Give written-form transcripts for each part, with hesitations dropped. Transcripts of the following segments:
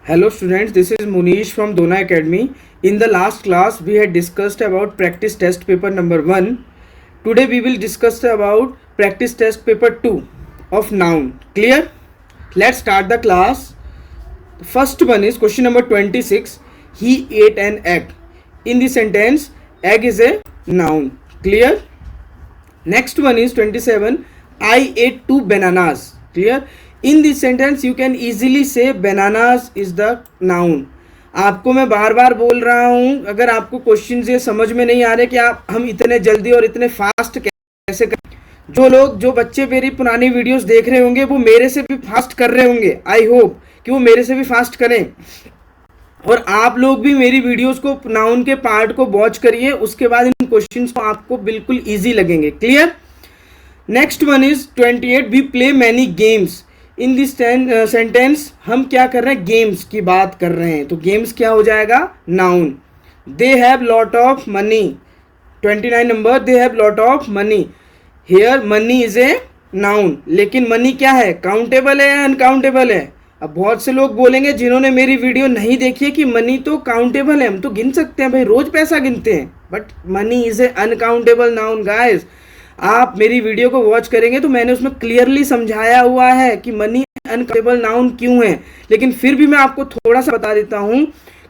Hello students, this is Munish from Dona Academy. In the last class, we had discussed about practice test paper number 1. Today we will discuss about practice test paper 2 of noun. Clear? Let's start the class. The first one is question number 26. He ate an egg. In the sentence, egg is a noun. Clear? Next one is 27. I ate 2 bananas. Clear? In this sentence you can easily say bananas is the noun. आपको मैं बार बार बोल रहा हूँ, अगर आपको question ये समझ में नहीं आ रहे कि हम इतने जल्दी और इतने फास्ट कैसे करें। जो बच्चे मेरी पुरानी वीडियोस देख रहे होंगे वो मेरे से भी फास्ट कर रहे होंगे। आई होप कि वो मेरे से भी फास्ट करें, और आप लोग भी मेरी वीडियोस को नाउन के पार्ट को वॉच करिए, उसके बाद इन क्वेश्चंस को आपको बिल्कुल ईजी लगेंगे। Clear? Next one is 28. We play many games. In this sentence हम क्या कर रहे हैं? गेम्स की बात कर रहे हैं, तो गेम्स क्या हो जाएगा? Noun. They have lot of money. 29 number, they have lot of money. Here money is a noun, लेकिन मनी क्या है? काउंटेबल है या अनकाउंटेबल है? अब बहुत से लोग बोलेंगे जिन्होंने मेरी वीडियो नहीं देखी है कि मनी तो काउंटेबल है, हम तो गिन सकते हैं भाई, रोज पैसा गिनते हैं, but money is a uncountable noun guys. आप मेरी वीडियो को वॉच करेंगे तो मैंने उसमें क्लियरली समझाया हुआ है कि मनी अनकाउंटेबल नाउन क्यों है, लेकिन फिर भी मैं आपको थोड़ा सा बता देता हूं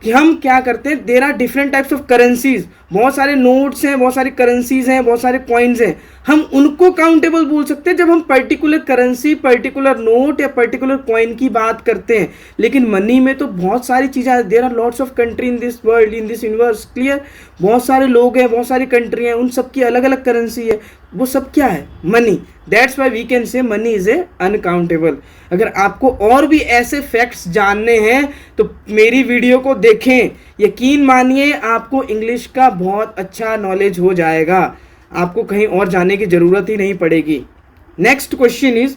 कि हम क्या करते हैं. There are different types of currencies. बहुत सारे नोट्स हैं, बहुत सारी करेंसीज हैं, बहुत सारे कॉइन्स हैं. हम उनको काउंटेबल बोल सकते हैं जब हम पर्टिकुलर करेंसी, पर्टिकुलर नोट या पर्टिकुलर कॉइन की बात करते हैं, लेकिन मनी में तो बहुत सारी चीज़ें. There are lots of country in this world, in this universe. Clear? बहुत सारे लोग हैं, बहुत सारी कंट्री हैं, उन सब की अलग अलग करेंसी है. वो सब क्या है? Money. That's why we can say money is a uncountable. अगर आपको और भी ऐसे फैक्ट्स जानने हैं तो मेरी वीडियो को देखें. यकीन मानिए आपको इंग्लिश का बहुत अच्छा नॉलेज हो जाएगा, आपको कहीं और जाने की जरूरत ही नहीं पड़ेगी. Next question is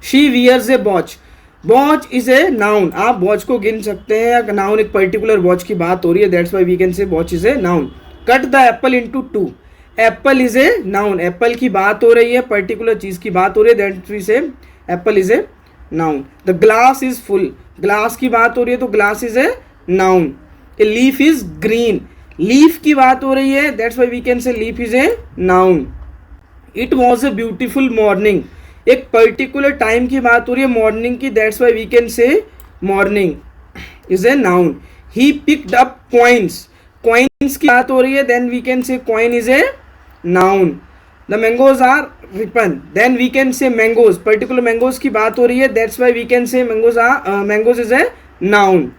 she wears a watch. Watch is a noun. आप वॉच को गिन सकते हैं, या नाउन एक पर्टिकुलर वॉच की बात हो रही है, that's why we can say watch is a noun. Cut the apple into 2. Apple is a noun. Apple की बात हो रही है, पर्टिकुलर चीज की बात हो रही है, that we say apple is a noun. The glass is full. Glass की बात हो रही है तो glass is a noun. A leaf is green. Leaf की बात हो रही है, that's why we can say leaf is a noun. It was a beautiful morning. एक पर्टिकुलर टाइम की बात हो रही है मॉर्निंग की, that's why we can say morning is a noun. He picked up coins. Coins की बात हो रही है, then we can say coin is a noun. The mangoes are ripen, then we can say mangoes. Particular mangoes की बात हो रही है, that's why we can say mangoes is a noun.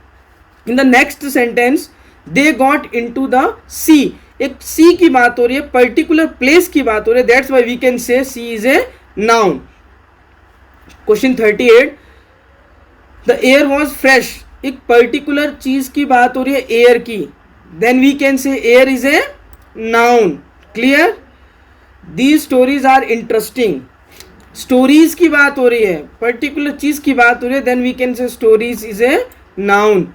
In the next sentence they got into the sea. एक sea की बात हो रही है, पर्टिकुलर प्लेस की बात हो रही है, that's why we can say sea is a noun. Question 38. The air was fresh. एक पर्टिकुलर चीज की बात हो रही है, एयर की, then we can say air is a noun. Clear? These stories are interesting. Stories की बात हो रही है, पर्टिकुलर चीज की बात हो रही है, then we can say stories is a noun.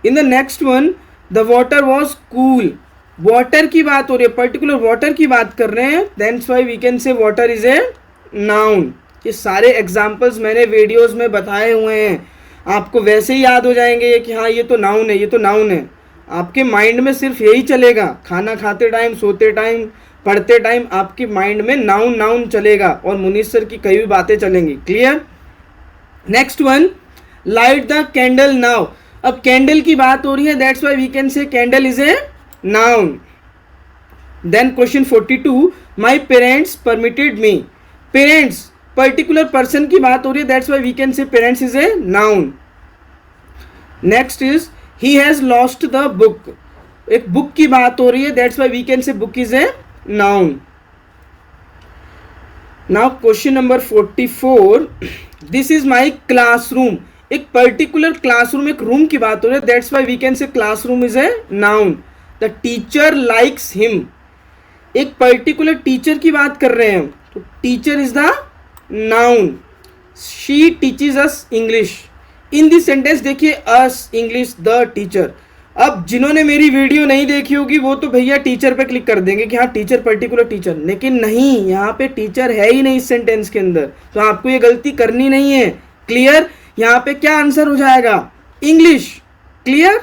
In the next one the water was cool. Water की बात हो रही है, पर्टिकुलर वाटर की बात कर रहे हैं, that's why we can say water is a noun. ये सारे एग्जाम्पल्स मैंने वीडियोस में बताए हुए हैं, आपको वैसे ही याद हो जाएंगे कि हाँ ये तो नाउन है, ये तो नाउन है. आपके माइंड में सिर्फ यही चलेगा, खाना खाते टाइम, सोते टाइम, पढ़ते टाइम आपके माइंड में नाउन नाउन चलेगा, और मुनीश सर की कई भी बातें चलेंगी. Clear? Next one, light the candle now. अब कैंडल की बात हो रही है, that's why we can say candle is a noun. Then question 42. My parents permitted me. Parents particular person की बात हो रही है, that's why we can say parents is a noun. Next is he has lost the book. एक book की बात हो रही है, दैट्स व्हाई वी कैन से book is a noun. Now question number 44. This is my classroom. एक particular classroom, एक room की बात हो रही है, that's why we can say classroom is a noun. The teacher likes him. एक particular teacher की बात कर रहे हैं, तो teacher is the noun. She teaches us English. In this sentence देखिए, अस इंग्लिश, द टीचर. अब जिन्होंने मेरी वीडियो नहीं देखी होगी वो तो भैया टीचर पे क्लिक कर देंगे कि हाँ टीचर, पर्टिकुलर टीचर, लेकिन नहीं, यहाँ पे टीचर है ही नहीं इस सेंटेंस के अंदर, तो आपको ये गलती करनी नहीं है. क्लियर? यहाँ पे क्या आंसर हो जाएगा? English, clear.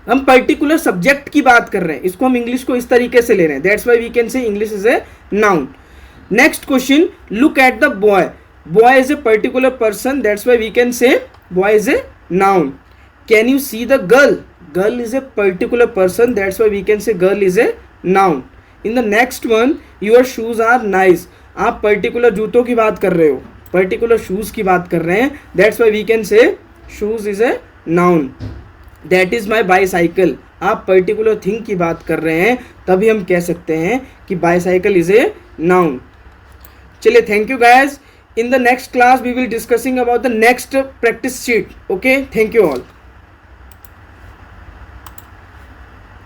हम पर्टिकुलर सब्जेक्ट की बात कर रहे हैं, इसको हम इंग्लिश को इस तरीके से ले रहे हैं, that's why we can say English is a noun. Next question, look at the boy, boy is a particular person, that's why we can say boy is a noun. Can you see the girl, girl is a particular person, that's why we can say girl is a noun. In the next one, your shoes are nice, आप particular जूतों की बात कर रहे हो, particular shoes की बात कर रहे हैं, that's why we can say shoes is a noun. That is my bicycle, आप पर्टिकुलर थिंग की बात कर रहे हैं, तभी हम कह सकते हैं कि बाईसाइकिल इज ए नाउन। चलिए, thank you guys. In the next class we will discussing about the next practice sheet. Okay, thank you all.